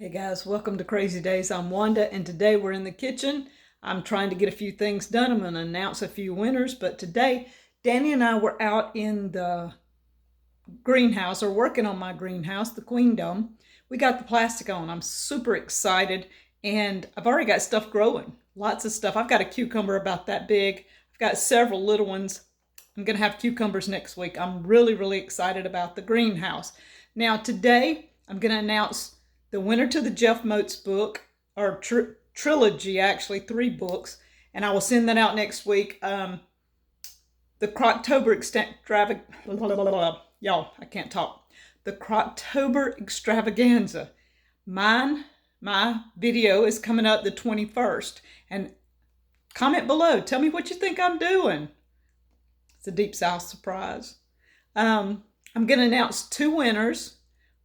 Hey guys, welcome to Crazy Days. I'm Wanda, and today we're in the kitchen. I'm trying to get a few things done. I'm going to announce a few winners, but today Danny and I were out in the greenhouse, or working on my greenhouse, the queendom. We got the plastic on. I'm super excited, and I've already got stuff growing. Lots of stuff. I've got a cucumber about that big. I've got several little ones. I'm going to have cucumbers next week. I'm really excited about the greenhouse. Now today I'm going to announce the winner to the Jeff Motes book, or trilogy, actually 3 books, and I will send that out next week. The Croctober y'all, I can't talk. The Croctober extravaganza. My video is coming up the 21st, and comment below. Tell me what you think I'm doing. It's a Deep South surprise. I'm going to announce 2 winners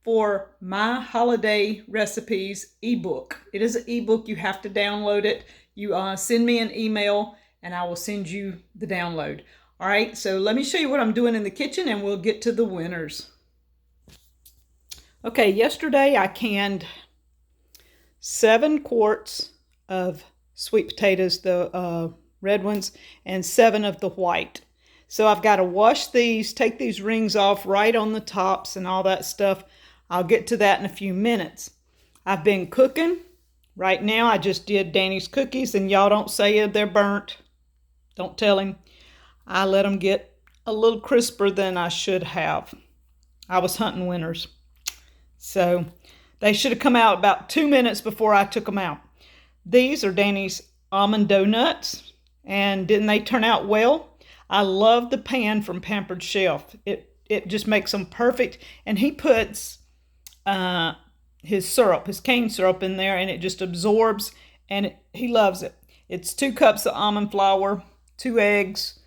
for my holiday recipes ebook. It is an ebook. You have to download it. You send me an email and I will send you the download. All right, so let me show you what I'm doing in the kitchen and we'll get to the winners. Okay, yesterday I canned 7 quarts of sweet potatoes, the red ones, and 7 of the white. So I've got to wash these, take these rings off right on the tops and all that stuff. I'll get to that in a few minutes. I've been cooking. Right now I just did Danny's cookies, and y'all don't say they're burnt. Don't tell him. I let them get a little crisper than I should have. I was hunting winners. So they should have come out about 2 minutes before I took them out. These are Danny's Almond Donuts, and didn't they turn out well? I love the pan from Pampered Chef. It just makes them perfect, and he puts his syrup, his cane syrup in there, and it just absorbs, and he loves it. It's 2 cups of almond flour, 2 eggs,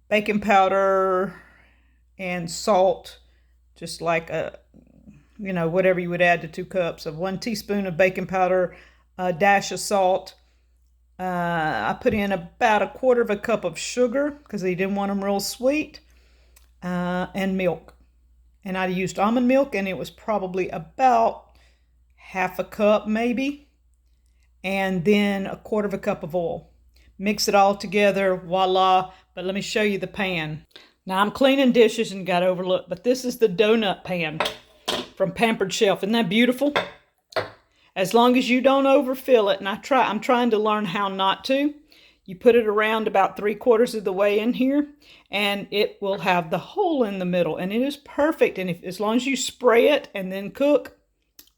baking powder, and salt, just like whatever you would add to 2 cups of 1 teaspoon of baking powder, a dash of salt. I put in about 1/4 cup of sugar because he didn't want them real sweet, and milk. And I used almond milk, and it was probably about 1/2 cup maybe. And then 1/4 cup of oil. Mix it all together, voila. But let me show you the pan. Now I'm cleaning dishes and got overlooked, but this is the donut pan from Pampered Chef. Isn't that beautiful? As long as you don't overfill it, and I'm trying to learn how not to. You put it around about 3/4 of the way in here, and it will have the hole in the middle, and it is perfect. And as long as you spray it and then cook,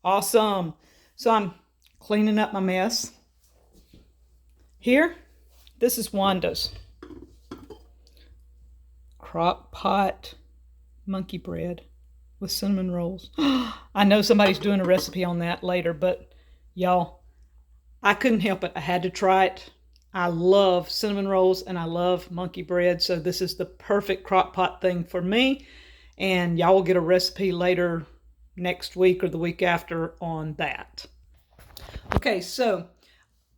awesome. So I'm cleaning up my mess. Here, this is Wanda's crock pot monkey bread with cinnamon rolls. I know somebody's doing a recipe on that later, but y'all, I couldn't help it. I had to try it. I love cinnamon rolls and I love monkey bread, so this is the perfect crock pot thing for me. And y'all will get a recipe later next week or the week after on that. Okay, so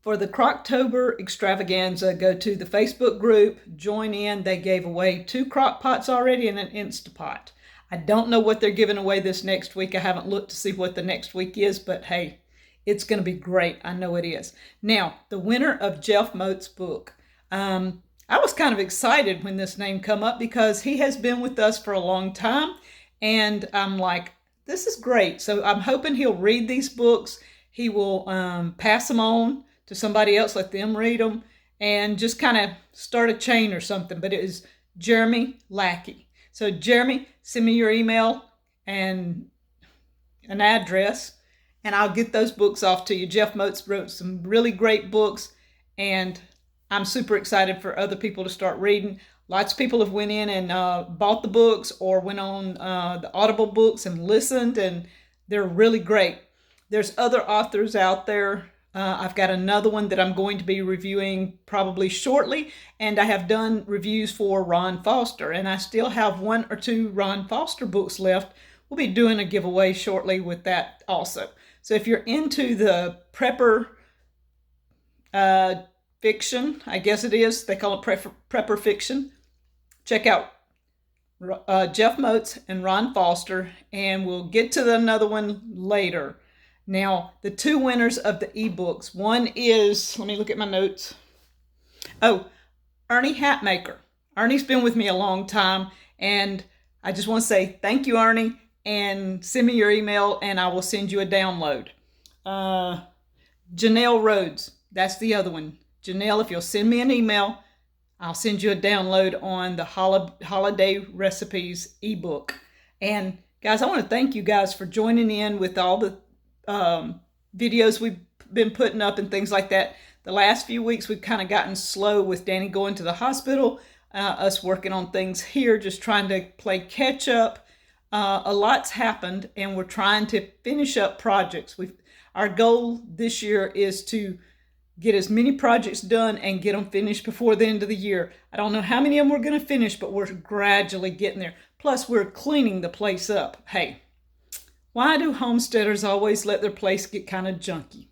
for the Croctober extravaganza, go to the Facebook group, join in. They gave away 2 crock pots already and an Instapot. I don't know what they're giving away this next week. I haven't looked to see what the next week is, but hey, it's going to be great. I know it is. Now, the winner of Jeff Motes' book. I was kind of excited when this name come up because he has been with us for a long time. And I'm like, this is great. So I'm hoping he'll read these books. He will pass them on to somebody else, let them read them, and just kind of start a chain or something. But it is Jeremy Lackey. So Jeremy, send me your email and an address, and I'll get those books off to you. Jeff Motes wrote some really great books, and I'm super excited for other people to start reading. Lots of people have went in and bought the books or went on the Audible books and listened, and they're really great. There's other authors out there. I've got another one that I'm going to be reviewing probably shortly, and I have done reviews for Ron Foster, and I still have 1 or 2 Ron Foster books left. We'll be doing a giveaway shortly with that also. So if you're into the prepper fiction, I guess it is, they call it prepper fiction, check out Jeff Motes and Ron Foster, and we'll get to another one later. Now, the two winners of the ebooks, one is, let me look at my notes. Oh, Ernie Hatmaker. Ernie's been with me a long time, and I just want to say thank you, Ernie, and send me your email and I will send you a download. Janelle Rhodes, that's the other one. Janelle, if you'll send me an email, I'll send you a download on the holiday recipes ebook. And guys, I want to thank you guys for joining in with all the videos we've been putting up and things like that. The last few weeks we've kind of gotten slow with Danny going to the hospital, us working on things here, just trying to play catch up. A lot's happened and we're trying to finish up projects. Our goal this year is to get as many projects done and get them finished before the end of the year. I don't know how many of them we're going to finish, but we're gradually getting there. Plus, we're cleaning the place up. Hey, why do homesteaders always let their place get kind of junky?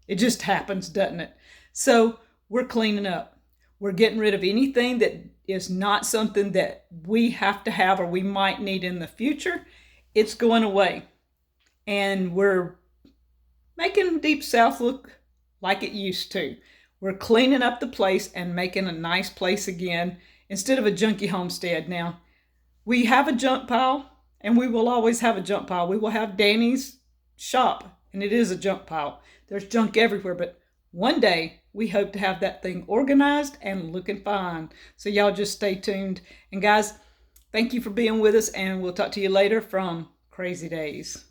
It just happens, doesn't it? So we're cleaning up. We're getting rid of anything that is not something that we have to have or we might need in the future. It's going away. And we're making Deep South look like it used to. We're cleaning up the place and making a nice place again instead of a junky homestead. Now, we have a junk pile and we will always have a junk pile. We will have Danny's shop and it is a junk pile. There's junk everywhere, but one day we hope to have that thing organized and looking fine. So y'all just stay tuned. And guys, thank you for being with us and we'll talk to you later from Crazy Days.